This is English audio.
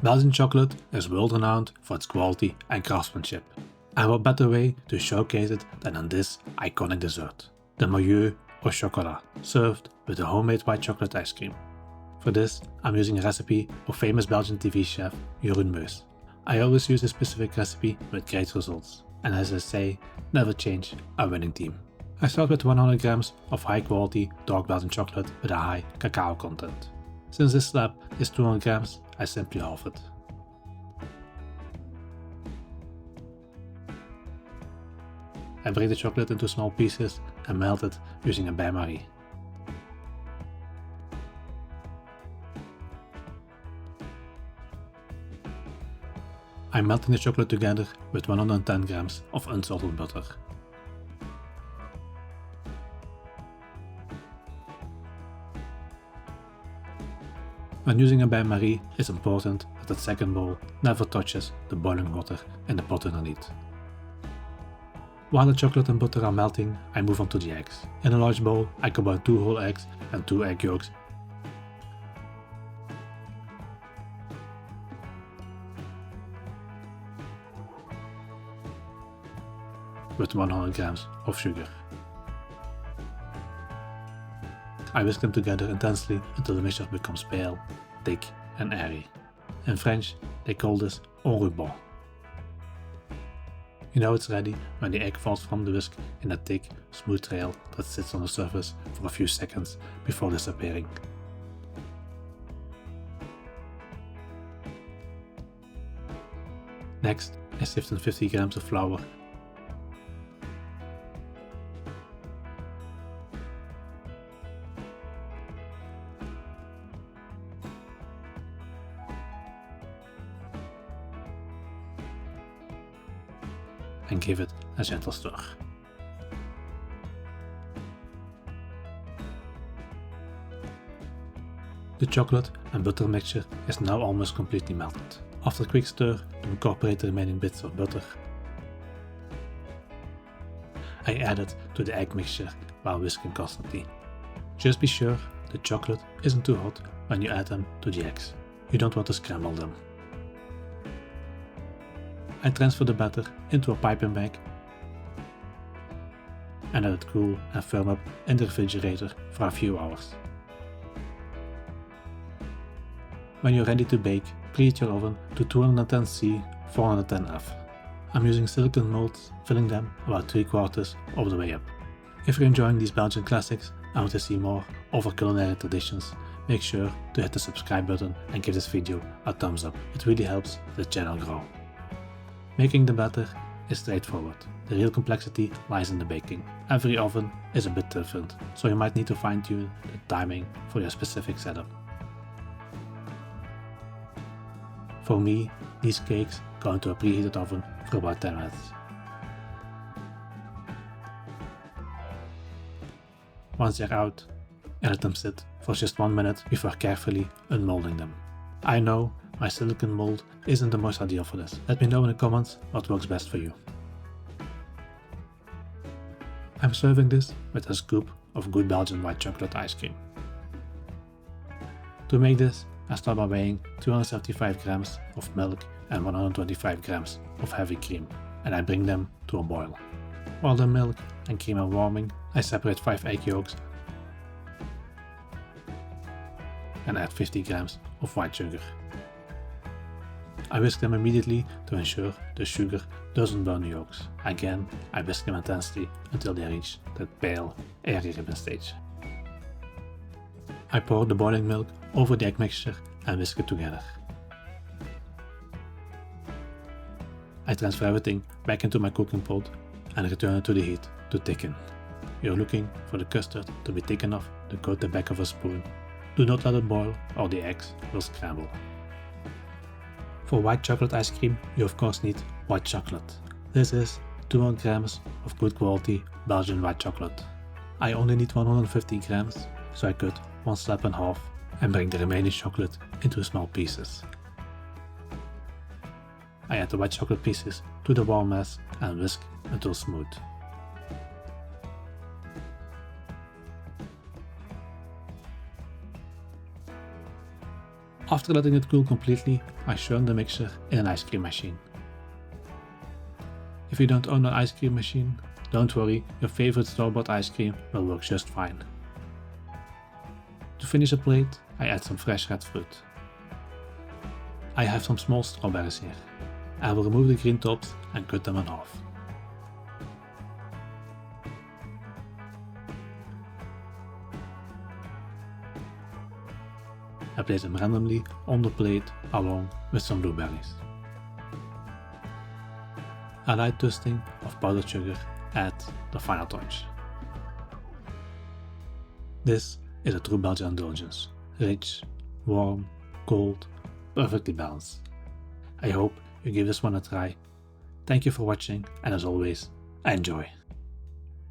Belgian chocolate is world renowned for its quality and craftsmanship, and what better way to showcase it than on this iconic dessert, the Moelleux or Chocolat, served with a homemade white chocolate ice cream. For this, I'm using a recipe of famous Belgian TV chef Moelleux. I always use a specific recipe with great results, and as I say, never change a winning team. I start with 100 grams of high quality dark Belgian chocolate with a high cacao content. Since this slab is 200 grams, I simply halve it. I break the chocolate into small pieces and melt it using a bain-marie. I'm melting the chocolate together with 110 grams of unsalted butter. When using a bain-marie, it's important that the second bowl never touches the boiling water in the pot underneath. While the chocolate and butter are melting, I move on to the eggs. In a large bowl, I combine 2 whole eggs and 2 egg yolks. With 100 grams of sugar. I whisk them together intensely until the mixture becomes pale, thick and airy. In French, they call this en ruban. You know it's ready when the egg falls from the whisk in a thick, smooth trail that sits on the surface for a few seconds before disappearing. Next, I sift in 50 grams of flour and give it a gentle stir. The chocolate and butter mixture is now almost completely melted. After a quick stir to incorporate the remaining bits of butter, I add it to the egg mixture while whisking constantly. Just be sure the chocolate isn't too hot when you add them to the eggs. You don't want to scramble them. I transfer the batter into a piping bag and let it cool and firm up in the refrigerator for a few hours. When you're ready to bake, preheat your oven to 210°C 410°F. I'm using silicone molds, filling them about 3/4 of the way up. If you're enjoying these Belgian classics and want to see more of our culinary traditions, make sure to hit the subscribe button and give this video a thumbs up. It really helps the channel grow. Making the batter is straightforward. The real complexity lies in the baking. Every oven is a bit different, so you might need to fine-tune the timing for your specific setup. For me, these cakes go into a preheated oven for about 10 minutes. Once they're out, I let them sit for just 1 minute before carefully unmolding them. I know my silicone mold isn't the most ideal for this. Let me know in the comments what works best for you. I'm serving this with a scoop of good Belgian white chocolate ice cream. To make this, I start by weighing 275 grams of milk and 125 grams of heavy cream, and I bring them to a boil. While the milk and cream are warming, I separate 5 egg yolks and add 50 grams of white sugar. I whisk them immediately to ensure the sugar doesn't burn the yolks. Again, I whisk them intensely until they reach that pale, airy ribbon stage. I pour the boiling milk over the egg mixture and whisk it together. I transfer everything back into my cooking pot and return it to the heat to thicken. You're looking for the custard to be thick enough to coat the back of a spoon. Do not let it boil or the eggs will scramble. For white chocolate ice cream, you of course need white chocolate. This is 200 grams of good quality Belgian white chocolate. I only need 150 grams, so I cut 1 slab in half and break the remaining chocolate into small pieces. I add the white chocolate pieces to the warm mass and whisk until smooth. After letting it cool completely, I churn the mixture in an ice cream machine. If you don't own an ice cream machine, don't worry, your favorite store-bought ice cream will work just fine. To finish a plate, I add some fresh red fruit. I have some small strawberries here. I will remove the green tops and cut them in half. I place them randomly on the plate along with some blueberries. A light dusting of powdered sugar adds the final touch. This is a true Belgian indulgence. Rich, warm, cold, perfectly balanced. I hope you give this one a try. Thank you for watching, and as always, enjoy!